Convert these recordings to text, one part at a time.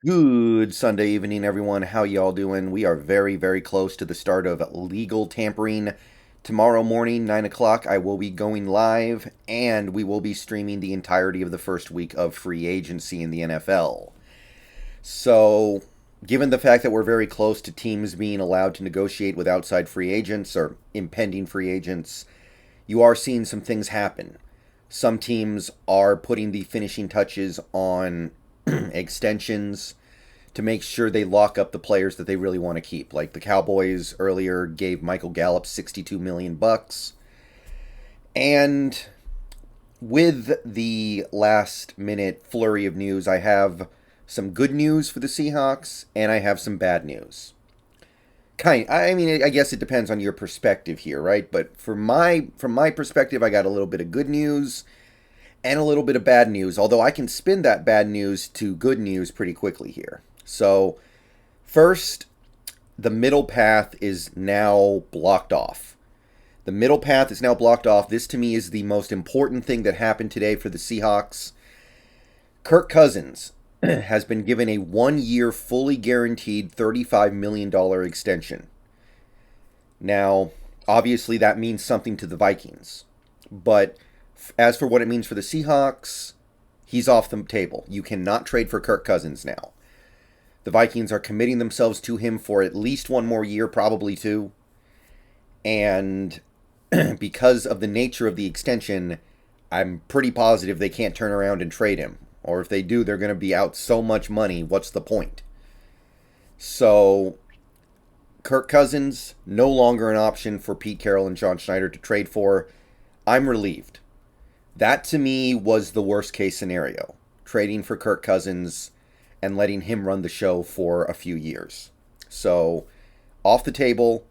Good Sunday evening, everyone. How y'all doing? We are very, very close to the start of legal tampering. Tomorrow morning, 9 o'clock, I will be going live, and we will be streaming the entirety of the first week of free agency in the NFL. So, given the fact that we're very close to teams being allowed to negotiate with outside free agents or impending free agents, you are seeing some things happen. Some teams are putting the finishing touches on extensions to make sure they lock up the players that they really want to keep. Like the Cowboys earlier gave Michael Gallup 62 million bucks. And with the last minute flurry of news, I have some good news for the Seahawks and I have some bad news. I guess it depends on your perspective here, right? But from my perspective, I got a little bit of good news and a little bit of bad news, although I can spin that bad news to good news pretty quickly here. So, first, the middle path is now blocked off. The middle path is now blocked off. This to me is the most important thing that happened today for the Seahawks. Kirk Cousins has been given a 1 year, fully guaranteed $35 million extension. Now, obviously, that means something to the Vikings. But as for what it means for the Seahawks, he's off the table. You cannot trade for Kirk Cousins now. The Vikings are committing themselves to him for at least one more year, probably two. And because of the nature of the extension, I'm pretty positive they can't turn around and trade him. Or if they do, they're going to be out so much money. What's the point? So, Kirk Cousins, no longer an option for Pete Carroll and John Schneider to trade for. I'm relieved. That to me was the worst case scenario. Trading for Kirk Cousins and letting him run the show for a few years. So, off the table.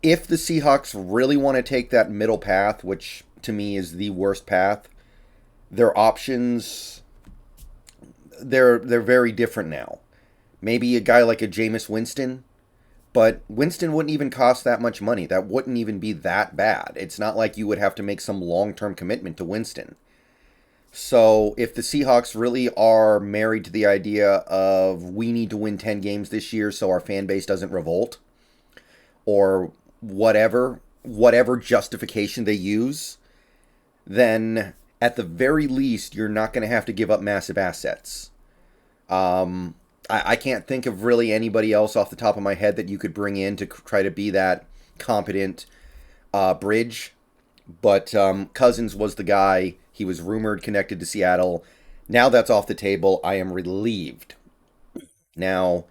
If the Seahawks really want to take that middle path, which to me is the worst path, their options they're very different now. Maybe a guy like a Jameis Winston, but Winston wouldn't even cost that much money. That wouldn't even be that bad. It's not like you would have to make some long-term commitment to Winston. So if the Seahawks really are married to the idea of we need to win 10 games this year so our fan base doesn't revolt, or whatever justification they use, then at the very least you're not going to have to give up massive assets. I can't think of really anybody else off the top of my head that you could bring in to try to be that competent bridge. But Cousins was the guy. He was rumored connected to Seattle. Now that's off the table. I am relieved. Now,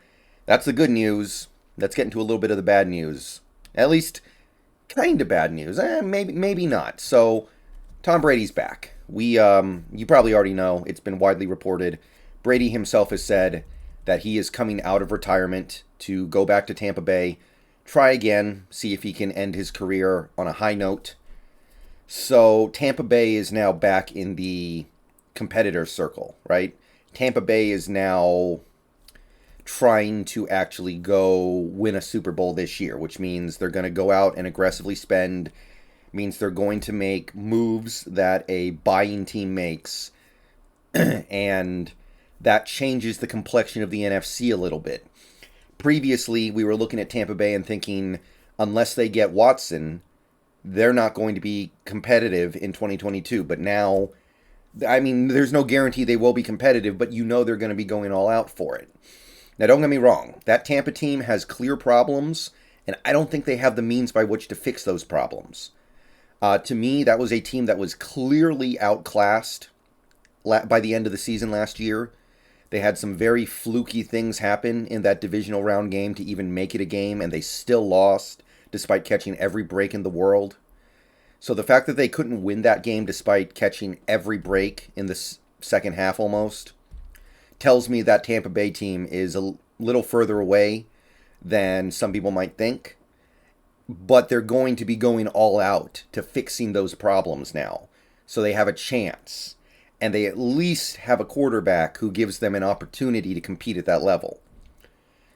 that's the good news. Let's get into a little bit of the bad news. At least, kind of bad news. Maybe not. So, Tom Brady's back. You probably already know. It's been widely reported. Brady himself has said that he is coming out of retirement to go back to Tampa Bay, try again, see if he can end his career on a high note. So Tampa Bay is now back in the competitor circle, right? Tampa Bay is now trying to actually go win a Super Bowl this year, which means they're going to go out and aggressively spend, means they're going to make moves that a buying team makes, and that changes the complexion of the NFC a little bit. Previously, we were looking at Tampa Bay and thinking, unless they get Watson, they're not going to be competitive in 2022. But now, there's no guarantee they will be competitive, but you know they're going to be going all out for it. Now, don't get me wrong. That Tampa team has clear problems, and I don't think they have the means by which to fix those problems. To me, that was a team that was clearly outclassed by the end of the season last year. They had some very fluky things happen in that divisional round game to even make it a game, and they still lost despite catching every break in the world. So the fact that they couldn't win that game despite catching every break in the second half almost tells me that Tampa Bay team is a little further away than some people might think. But they're going to be going all out to fixing those problems now. So they have a chance. And they at least have a quarterback who gives them an opportunity to compete at that level.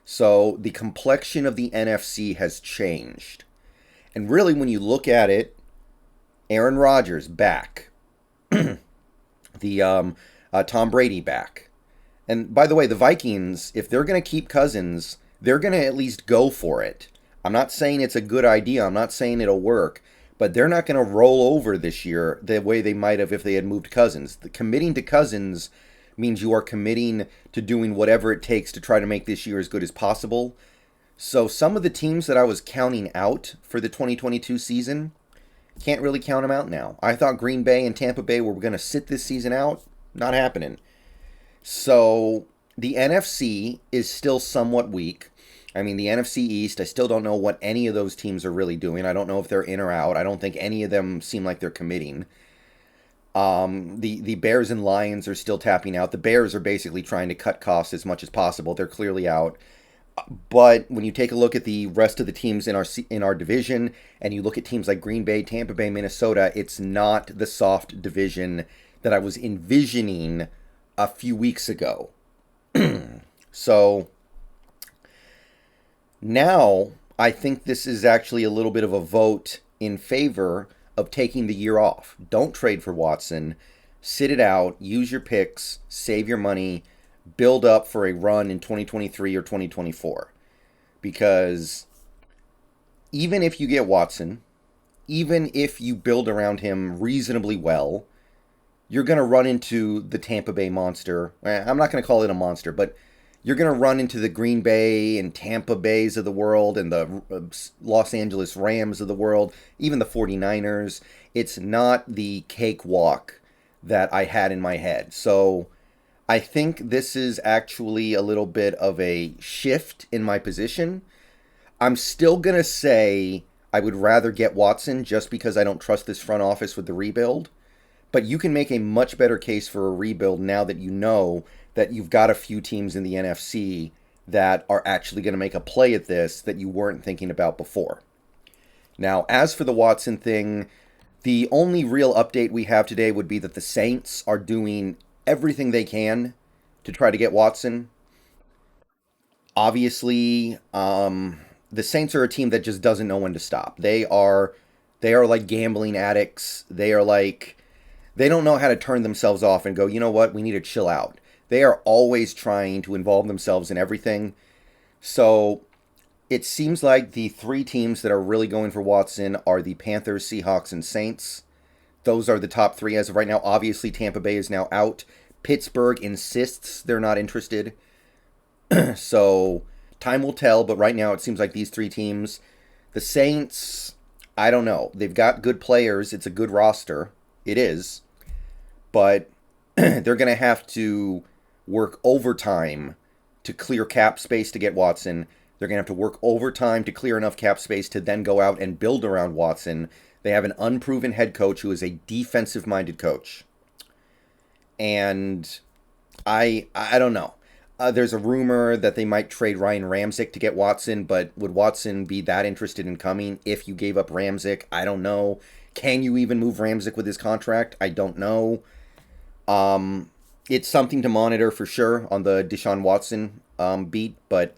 So the complexion of the NFC has changed. And really, when you look at it, Aaron Rodgers back. The Tom Brady back. And by the way, the Vikings, if they're going to keep Cousins, they're going to at least go for it. I'm not saying it's a good idea. I'm not saying it'll work. But they're not going to roll over this year the way they might have if they had moved Cousins. Committing to Cousins means you are committing to doing whatever it takes to try to make this year as good as possible. So some of the teams that I was counting out for the 2022 season, can't really count them out now. I thought Green Bay and Tampa Bay were going to sit this season out. Not happening. So the NFC is still somewhat weak. I mean, the NFC East, I still don't know what any of those teams are really doing. I don't know if they're in or out. I don't think any of them seem like they're committing. The Bears and Lions are still tapping out. The Bears are basically trying to cut costs as much as possible. They're clearly out. But when you take a look at the rest of the teams in our division, and you look at teams like Green Bay, Tampa Bay, Minnesota, it's not the soft division that I was envisioning a few weeks ago. So now I think this is actually a little bit of a vote in favor of taking the year off. Don't trade for Watson. Sit it out. Use your picks. Save your money. Build up for a run in 2023 or 2024. Because even if you get Watson, even if you build around him reasonably well, you're going to run into the Tampa Bay monster. I'm not going to call it a monster, but you're going to run into the Green Bay and Tampa Bays of the world and the Los Angeles Rams of the world, even the 49ers. It's not the cakewalk that I had in my head. So I think this is actually a little bit of a shift in my position. I'm still going to say I would rather get Watson just because I don't trust this front office with the rebuild. But you can make a much better case for a rebuild now that you know that you've got a few teams in the NFC that are actually going to make a play at this that you weren't thinking about before. Now, as for the Watson thing, the only real update we have today would be that the Saints are doing everything they can to try to get Watson. Obviously, the Saints are a team that just doesn't know when to stop. They are like gambling addicts. They don't know how to turn themselves off and go, you know what, we need to chill out. They are always trying to involve themselves in everything. So it seems like the three teams that are really going for Watson are the Panthers, Seahawks, and Saints. Those are the top three as of right now. Obviously, Tampa Bay is now out. Pittsburgh insists they're not interested. So time will tell, but right now it seems like these three teams. The Saints, I don't know. They've got good players. It's a good roster. It is. But they're going to have to work overtime to clear cap space to get Watson. They're going to have to work overtime to clear enough cap space to then go out and build around Watson. They have an unproven head coach who is a defensive-minded coach. And I don't know. There's a rumor that they might trade Ryan Ramczyk to get Watson, but would Watson be that interested in coming if you gave up Ramczyk? I don't know. Can you even move Ramczyk with his contract? I don't know. It's something to monitor for sure on the Deshaun Watson beat, but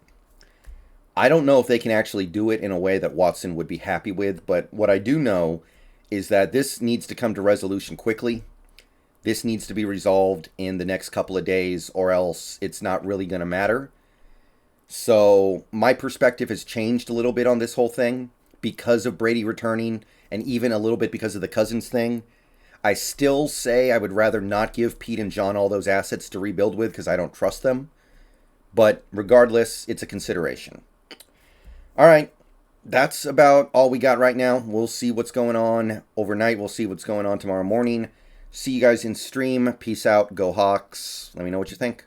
I don't know if they can actually do it in a way that Watson would be happy with. But what I do know is that this needs to come to resolution quickly. This needs to be resolved in the next couple of days, or else it's not really going to matter. So my perspective has changed a little bit on this whole thing because of Brady returning, and even a little bit because of the Cousins thing. I still say I would rather not give Pete and John all those assets to rebuild with because I don't trust them. But regardless, it's a consideration. All right, that's about all we got right now. We'll see what's going on overnight. We'll see what's going on tomorrow morning. See you guys in stream. Peace out. Go Hawks. Let me know what you think.